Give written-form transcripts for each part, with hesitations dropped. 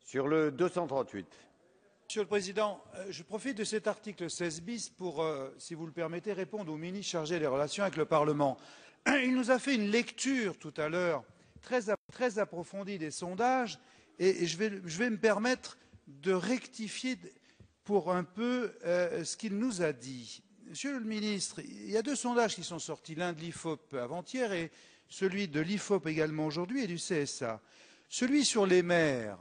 Sur le 238. Monsieur le Président, je profite de cet article 16 bis pour, si vous le permettez, répondre au ministre chargé des relations avec le Parlement. Il nous a fait une lecture tout à l'heure très approfondie des sondages et je vais me permettre de rectifier pour un peu ce qu'il nous a dit. Monsieur le ministre, il y a deux sondages qui sont sortis, l'un de l'IFOP avant-hier et celui de l'IFOP également aujourd'hui et du CSA. Celui sur les maires,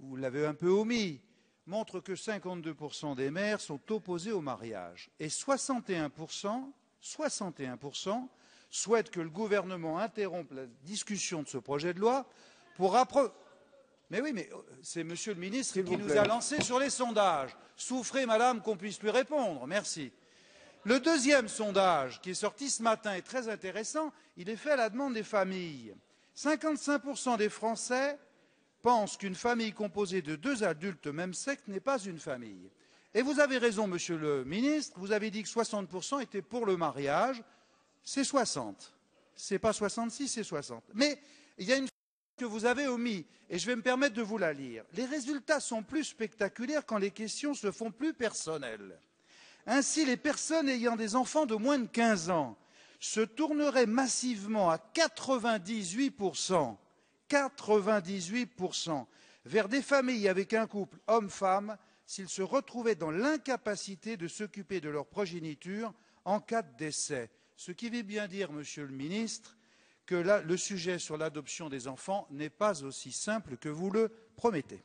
vous l'avez un peu omis, montre que 52% des maires sont opposés au mariage et 61% souhaitent que le gouvernement interrompe la discussion de ce projet de loi pour Mais oui, mais c'est Monsieur le ministre qui nous a lancé sur les sondages. Souffrez, madame, qu'on puisse lui répondre. Merci. Le deuxième sondage qui est sorti ce matin est très intéressant. Il est fait à la demande des familles. 55% des Français pensent qu'une famille composée de deux adultes même sexe n'est pas une famille. Et vous avez raison, Monsieur le ministre, vous avez dit que 60% étaient pour le mariage. C'est 60. C'est pas 66, c'est 60. Mais il y a une que vous avez omis, et je vais me permettre de vous la lire. Les résultats sont plus spectaculaires quand les questions se font plus personnelles. Ainsi, les personnes ayant des enfants de moins de 15 ans se tourneraient massivement à 98%, 98% vers des familles avec un couple homme-femme s'ils se retrouvaient dans l'incapacité de s'occuper de leur progéniture en cas de décès. Ce qui veut bien dire, Monsieur le ministre, que là, le sujet sur l'adoption des enfants n'est pas aussi simple que vous le promettez.